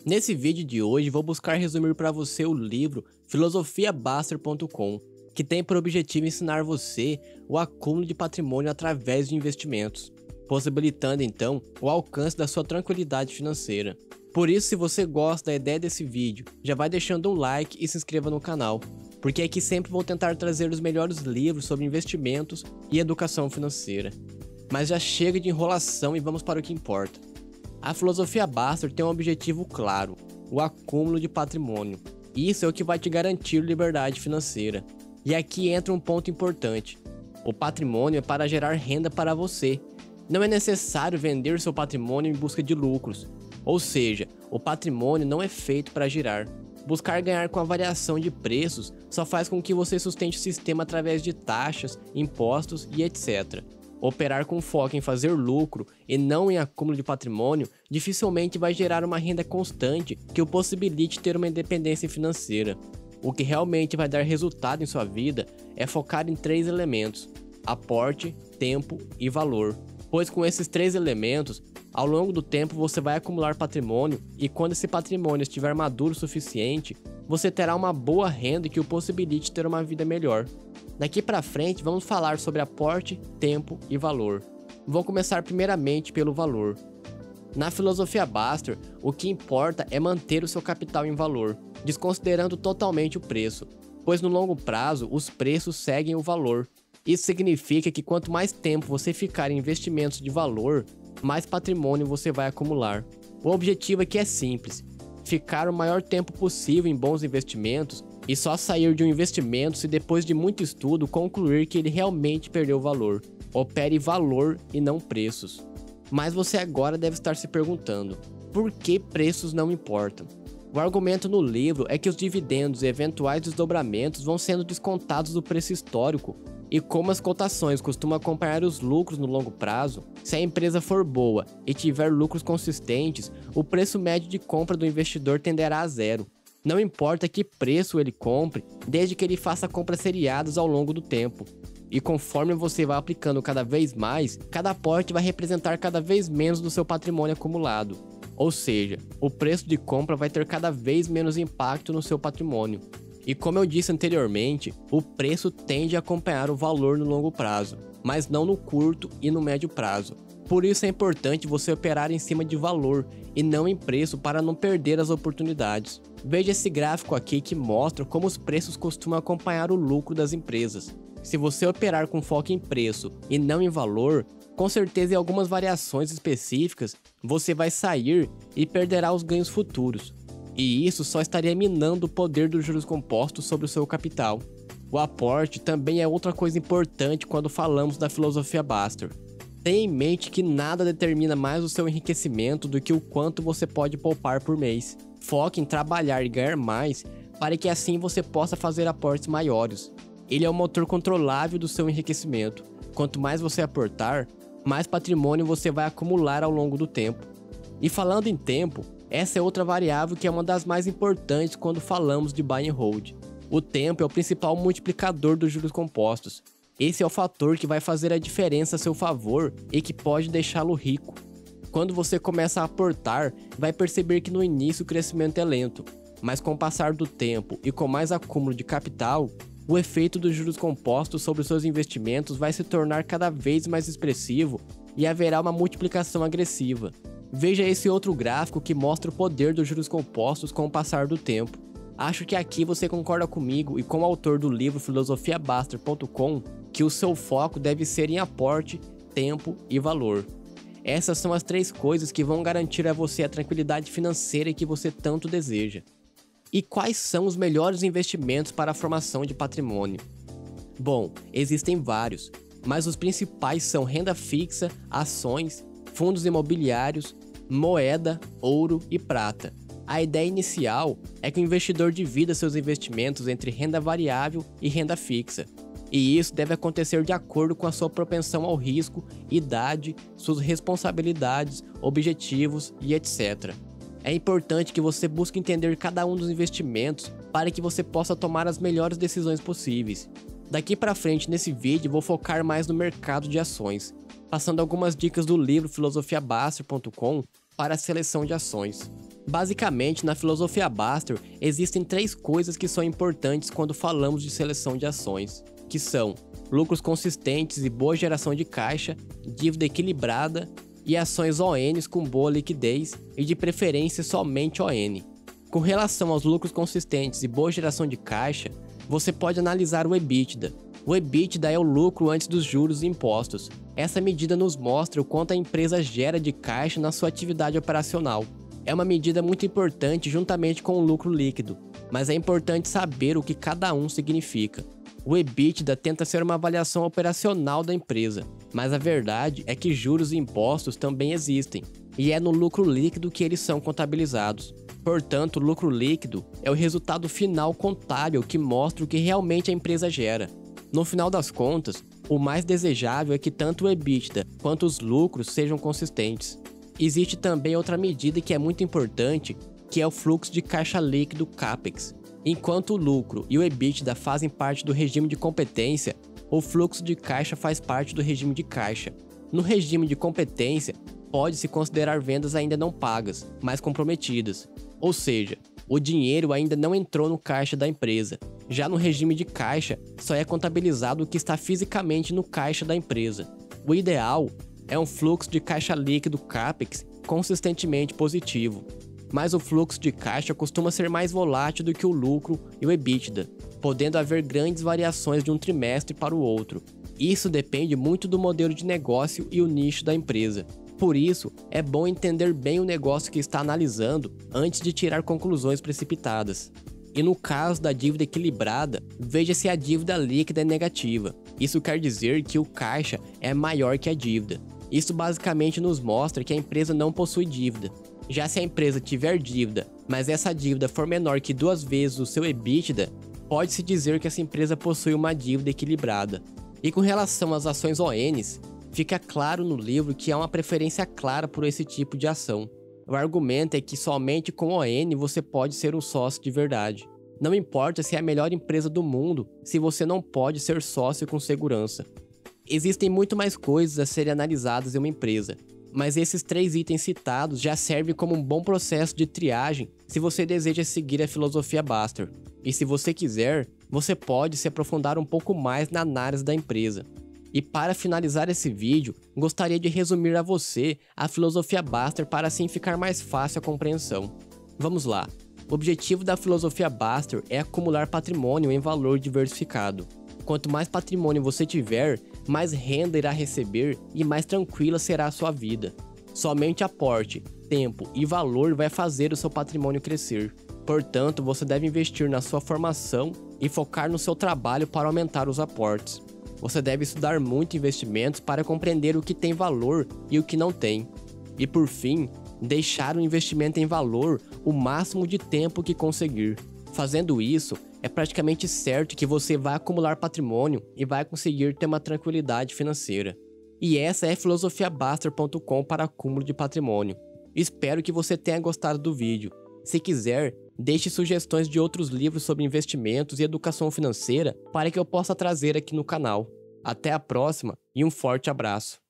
Nesse vídeo de hoje vou buscar resumir para você o livro filosofiabaster.com, que tem por objetivo ensinar você o acúmulo de patrimônio através de investimentos, possibilitando então o alcance da sua tranquilidade financeira. Por isso, se você gosta da ideia desse vídeo, já vai deixando um like e se inscreva no canal, porque aqui sempre vou tentar trazer os melhores livros sobre investimentos e educação financeira. Mas já chega de enrolação e vamos para o que importa. A filosofia Baster tem um objetivo claro, o acúmulo de patrimônio. Isso é o que vai te garantir liberdade financeira. E aqui entra um ponto importante. O patrimônio é para gerar renda para você. Não é necessário vender seu patrimônio em busca de lucros. Ou seja, o patrimônio não é feito para girar. Buscar ganhar com a variação de preços só faz com que você sustente o sistema através de taxas, impostos e etc. Operar com foco em fazer lucro e não em acúmulo de patrimônio dificilmente vai gerar uma renda constante que o possibilite ter uma independência financeira. O que realmente vai dar resultado em sua vida é focar em 3 elementos: aporte, tempo e valor. Pois com esses 3 elementos, ao longo do tempo você vai acumular patrimônio e quando esse patrimônio estiver maduro o suficiente, você terá uma boa renda que o possibilite ter uma vida melhor. Daqui para frente vamos falar sobre aporte, tempo e valor. Vou começar primeiramente pelo valor. Na filosofia Baster, o que importa é manter o seu capital em valor, desconsiderando totalmente o preço, pois no longo prazo os preços seguem o valor. Isso significa que quanto mais tempo você ficar em investimentos de valor, mais patrimônio você vai acumular. O objetivo aqui é simples: ficar o maior tempo possível em bons investimentos e só sair de um investimento se depois de muito estudo concluir que ele realmente perdeu valor. Opere valor e não preços. Mas você agora deve estar se perguntando: por que preços não importam? O argumento no livro é que os dividendos e eventuais desdobramentos vão sendo descontados do preço histórico, e como as cotações costumam acompanhar os lucros no longo prazo, se a empresa for boa e tiver lucros consistentes, o preço médio de compra do investidor tenderá a zero. Não importa que preço ele compre, desde que ele faça compras seriadas ao longo do tempo. E conforme você vai aplicando cada vez mais, cada aporte vai representar cada vez menos do seu patrimônio acumulado. Ou seja, o preço de compra vai ter cada vez menos impacto no seu patrimônio. E como eu disse anteriormente, o preço tende a acompanhar o valor no longo prazo, mas não no curto e no médio prazo. Por isso é importante você operar em cima de valor e não em preço para não perder as oportunidades. Veja esse gráfico aqui que mostra como os preços costumam acompanhar o lucro das empresas. Se você operar com foco em preço e não em valor, com certeza em algumas variações específicas, você vai sair e perderá os ganhos futuros. E isso só estaria minando o poder dos juros compostos sobre o seu capital. O aporte também é outra coisa importante quando falamos da filosofia Baster. Tenha em mente que nada determina mais o seu enriquecimento do que o quanto você pode poupar por mês. Foque em trabalhar e ganhar mais para que assim você possa fazer aportes maiores. Ele é o motor controlável do seu enriquecimento. Quanto mais você aportar, mais patrimônio você vai acumular ao longo do tempo. E falando em tempo, essa é outra variável que é uma das mais importantes quando falamos de buy and hold. O tempo é o principal multiplicador dos juros compostos. Esse é o fator que vai fazer a diferença a seu favor e que pode deixá-lo rico. Quando você começa a aportar, vai perceber que no início o crescimento é lento, mas com o passar do tempo e com mais acúmulo de capital, o efeito dos juros compostos sobre os seus investimentos vai se tornar cada vez mais expressivo e haverá uma multiplicação agressiva. Veja esse outro gráfico que mostra o poder dos juros compostos com o passar do tempo. Acho que aqui você concorda comigo e com o autor do livro filosofiabaster.com que o seu foco deve ser em aporte, tempo e valor. Essas são as 3 coisas que vão garantir a você a tranquilidade financeira que você tanto deseja. E quais são os melhores investimentos para a formação de patrimônio? Bom, existem vários, mas os principais são renda fixa, ações, fundos imobiliários, moeda, ouro e prata. A ideia inicial é que o investidor divida seus investimentos entre renda variável e renda fixa. E isso deve acontecer de acordo com a sua propensão ao risco, idade, suas responsabilidades, objetivos e etc. É importante que você busque entender cada um dos investimentos para que você possa tomar as melhores decisões possíveis. Daqui para frente nesse vídeo vou focar mais no mercado de ações, passando algumas dicas do livro filosofiabaster.com para a seleção de ações. Basicamente, na filosofia Baster, existem 3 coisas que são importantes quando falamos de seleção de ações, que são lucros consistentes e boa geração de caixa, dívida equilibrada e ações ONs com boa liquidez e de preferência somente ON. Com relação aos lucros consistentes e boa geração de caixa, você pode analisar o EBITDA. O EBITDA é o lucro antes dos juros e impostos. Essa medida nos mostra o quanto a empresa gera de caixa na sua atividade operacional. É uma medida muito importante juntamente com o lucro líquido, mas é importante saber o que cada um significa. O EBITDA tenta ser uma avaliação operacional da empresa, mas a verdade é que juros e impostos também existem, e é no lucro líquido que eles são contabilizados. Portanto, o lucro líquido é o resultado final contábil que mostra o que realmente a empresa gera. No final das contas, o mais desejável é que tanto o EBITDA quanto os lucros sejam consistentes. Existe também outra medida que é muito importante, que é o fluxo de caixa líquido CAPEX. Enquanto o lucro e o EBITDA fazem parte do regime de competência, o fluxo de caixa faz parte do regime de caixa. No regime de competência, pode-se considerar vendas ainda não pagas, mas comprometidas. Ou seja, o dinheiro ainda não entrou no caixa da empresa. Já no regime de caixa, só é contabilizado o que está fisicamente no caixa da empresa. O ideal é um fluxo de caixa líquido CAPEX consistentemente positivo. Mas o fluxo de caixa costuma ser mais volátil do que o lucro e o EBITDA, podendo haver grandes variações de um trimestre para o outro. Isso depende muito do modelo de negócio e o nicho da empresa. Por isso, é bom entender bem o negócio que está analisando antes de tirar conclusões precipitadas. E no caso da dívida equilibrada, veja se a dívida líquida é negativa. Isso quer dizer que o caixa é maior que a dívida. Isso basicamente nos mostra que a empresa não possui dívida. Já se a empresa tiver dívida, mas essa dívida for menor que 2 vezes o seu EBITDA, pode-se dizer que essa empresa possui uma dívida equilibrada. E com relação às ações ONs, fica claro no livro que há uma preferência clara por esse tipo de ação. O argumento é que somente com ON você pode ser um sócio de verdade. Não importa se é a melhor empresa do mundo, se você não pode ser sócio com segurança. Existem muito mais coisas a serem analisadas em uma empresa, mas esses 3 itens citados já servem como um bom processo de triagem se você deseja seguir a filosofia Baster. E se você quiser, você pode se aprofundar um pouco mais na análise da empresa. E para finalizar esse vídeo, gostaria de resumir a você a filosofia Baster para assim ficar mais fácil a compreensão. Vamos lá. O objetivo da filosofia Baster é acumular patrimônio em valor diversificado. Quanto mais patrimônio você tiver, mais renda irá receber e mais tranquila será a sua vida. Somente aporte, tempo e valor vai fazer o seu patrimônio crescer. Portanto, você deve investir na sua formação e focar no seu trabalho para aumentar os aportes. Você deve estudar muito investimentos para compreender o que tem valor e o que não tem. E por fim, deixar o investimento em valor o máximo de tempo que conseguir. Fazendo isso, é praticamente certo que você vai acumular patrimônio e vai conseguir ter uma tranquilidade financeira. E essa é a filosofiabaster.com para acúmulo de patrimônio. Espero que você tenha gostado do vídeo. Se quiser, deixe sugestões de outros livros sobre investimentos e educação financeira para que eu possa trazer aqui no canal. Até a próxima e um forte abraço!